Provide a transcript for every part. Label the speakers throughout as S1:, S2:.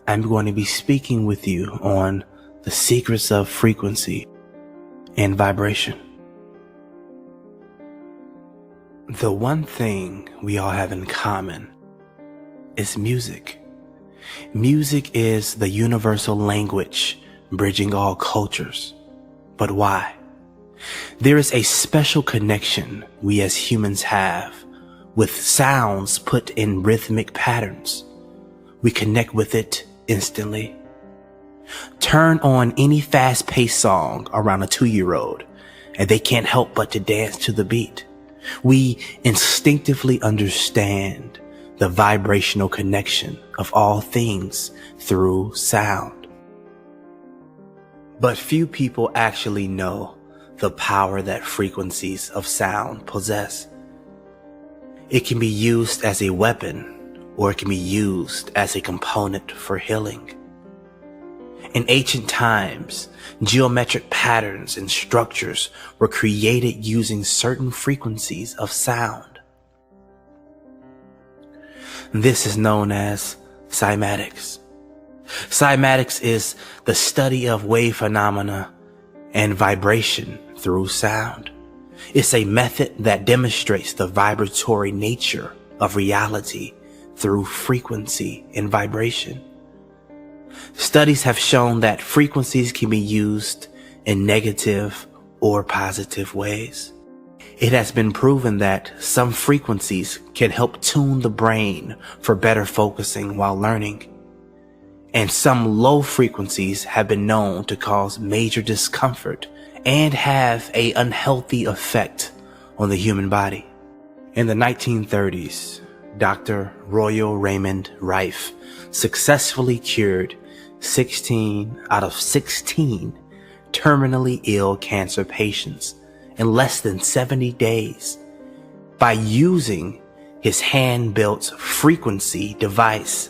S1: I'm going to be speaking with you on the secrets of frequency and vibration. The one thing we all have in common is music. Music is the universal language bridging all cultures. But why? There is a special connection we as humans have with sounds put in rhythmic patterns. We connect with it instantly. Turn on any fast-paced song around a 2-year-old and they can't help but to dance to the beat. We instinctively understand the vibrational connection of all things through sound. But few people actually know the power that frequencies of sound possess. It can be used as a weapon, or it can be used as a component for healing. In ancient times, geometric patterns and structures were created using certain frequencies of sound. This is known as cymatics. Cymatics is the study of wave phenomena and vibration through sound. It's a method that demonstrates the vibratory nature of reality through frequency and vibration. Studies have shown that frequencies can be used in negative or positive ways. It has been proven that some frequencies can help tune the brain for better focusing while learning. And some low frequencies have been known to cause major discomfort and have an unhealthy effect on the human body. In the 1930s, Dr. Royal Raymond Rife successfully cured 16 out of 16 terminally ill cancer patients in less than 70 days by using his hand-built frequency device.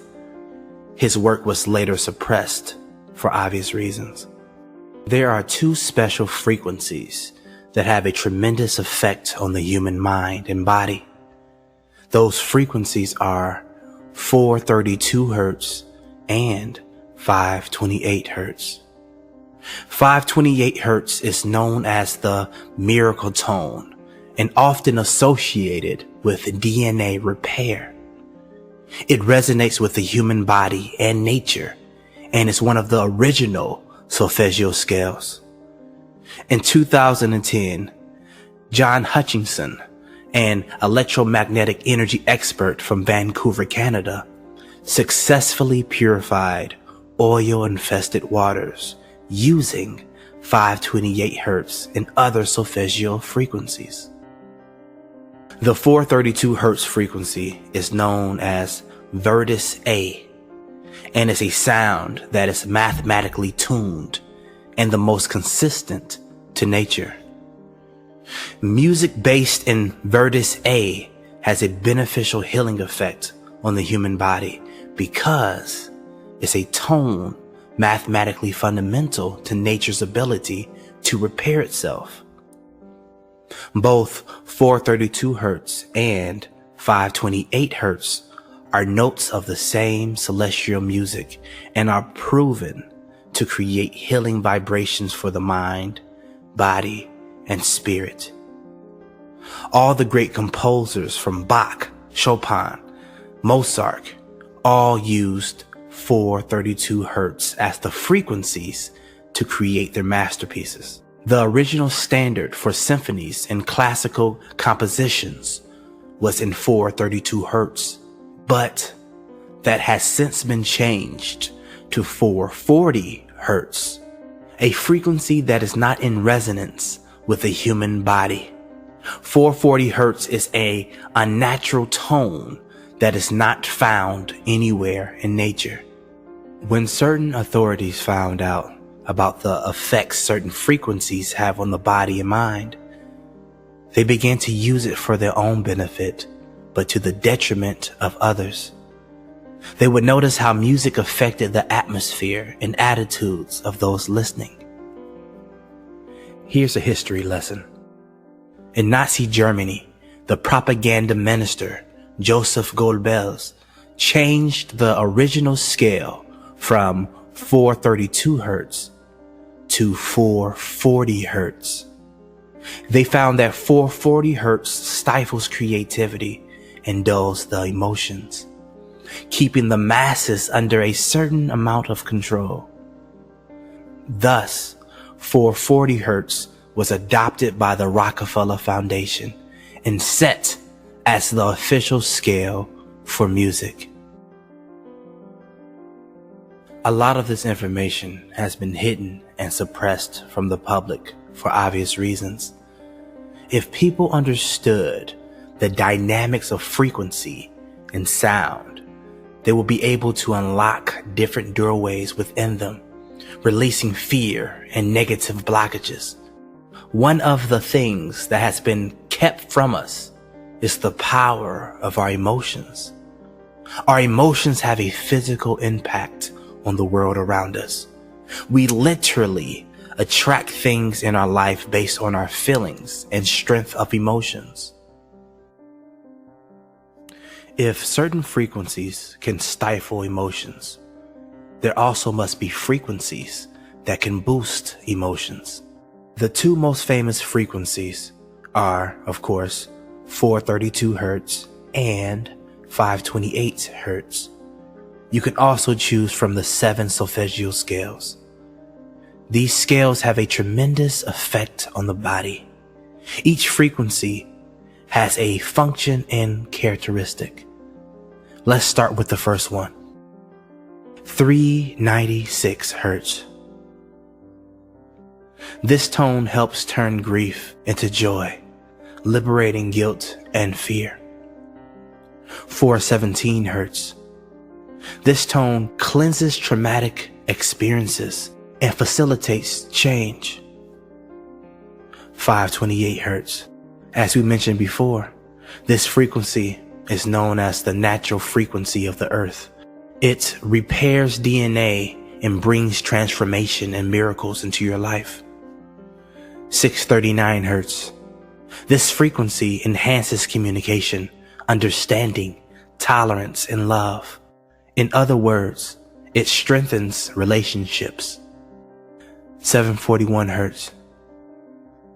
S1: His work was later suppressed for obvious reasons. There are two special frequencies that have a tremendous effect on the human mind and body. Those frequencies are 432 Hz and 528 Hz. 528 Hz is known as the miracle tone and often associated with DNA repair. It resonates with the human body and nature and is one of the original solfeggio scales. In 2010, John Hutchinson, an electromagnetic energy expert from Vancouver, Canada, successfully purified oil-infested waters using 528 Hz and other solfeggio frequencies. The 432 Hz frequency is known as Vertus A and is a sound that is mathematically tuned and the most consistent to nature. Music based in Vertus A has a beneficial healing effect on the human body because it's a tone mathematically fundamental to nature's ability to repair itself. Both 432 Hz and 528 Hz are notes of the same celestial music and are proven to create healing vibrations for the mind, body, and spirit. All the great composers from Bach, Chopin, Mozart, all used 432 Hz as the frequencies to create their masterpieces. The original standard for symphonies and classical compositions was in 432 Hz, but that has since been changed to 440 Hz, a frequency that is not in resonance with the human body. 440 Hz is a unnatural tone that is not found anywhere in nature. When certain authorities found out about the effects certain frequencies have on the body and mind, they began to use it for their own benefit, but to the detriment of others. They would notice how music affected the atmosphere and attitudes of those listening. Here's a history lesson. In Nazi Germany, the propaganda minister Joseph Goebbels changed the original scale from 432 hertz to 440 hertz. They found that 440 hertz stifles creativity and dulls the emotions, keeping the masses under a certain amount of control. Thus, 440 hertz was adopted by the Rockefeller Foundation and set as the official scale for music. A lot of this information has been hidden and suppressed from the public for obvious reasons. If people understood the dynamics of frequency and sound, they will be able to unlock different doorways within them, releasing fear and negative blockages. One of the things that has been kept from us is the power of our emotions. Our emotions have a physical impact on the world around us. We literally attract things in our life based on our feelings and strength of emotions. If certain frequencies can stifle emotions, there also must be frequencies that can boost emotions. The two most famous frequencies are, of course, 432 hertz and 528 hertz. You can also choose from the 7 solfeggio scales. These scales have a tremendous effect on the body. Each frequency has a function and characteristic. Let's start with the first one. 396 hertz. This tone helps turn grief into joy, liberating guilt and fear. 417 hertz. This tone cleanses traumatic experiences and facilitates change. 528 hertz. As we mentioned before, this frequency is known as the natural frequency of the earth. It repairs DNA and brings transformation and miracles into your life. 639 hertz. This frequency enhances communication, understanding, tolerance, and love. In other words, it strengthens relationships. 741 hertz.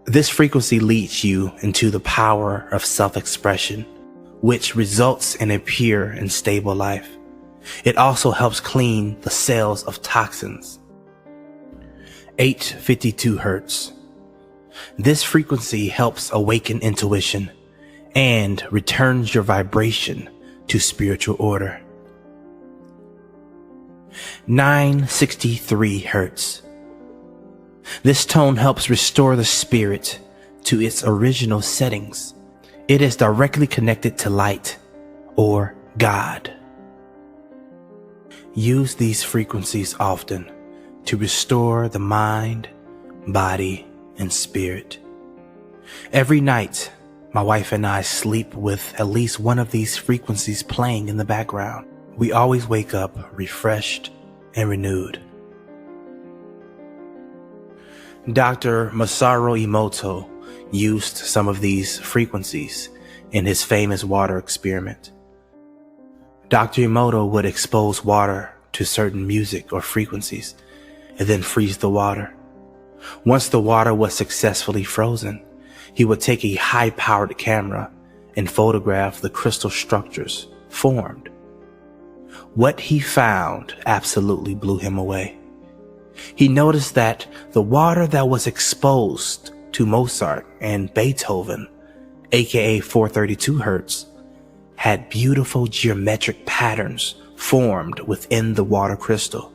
S1: This frequency leads you into the power of self-expression, which results in a pure and stable life. It also helps clean the cells of toxins. 852 hertz. This frequency helps awaken intuition and returns your vibration to spiritual order. 963 hertz. This tone helps restore the spirit to its original settings. It is directly connected to light or God. Use these frequencies often to restore the mind, body, and spirit. Every night, my wife and I sleep with at least one of these frequencies playing in the background. We always wake up refreshed and renewed. Dr. Masaru Emoto used some of these frequencies in his famous water experiment. Dr. Emoto would expose water to certain music or frequencies and then freeze the water. Once the water was successfully frozen, he would take a high-powered camera and photograph the crystal structures formed. What he found absolutely blew him away. He noticed that the water that was exposed to Mozart and Beethoven, aka 432 hertz, had beautiful geometric patterns formed within the water crystal.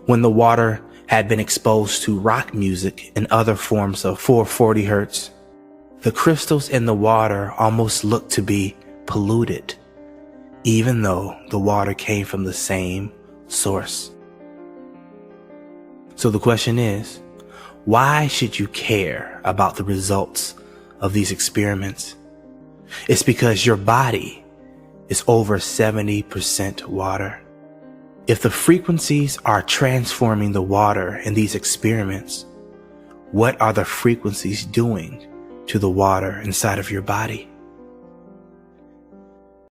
S1: When the water had been exposed to rock music and other forms of 440 hertz, the crystals in the water almost looked to be polluted, even though the water came from the same source. So the question is, why should you care about the results of these experiments? It's because your body is over 70% water. If the frequencies are transforming the water in these experiments, what are the frequencies doing to the water inside of your body?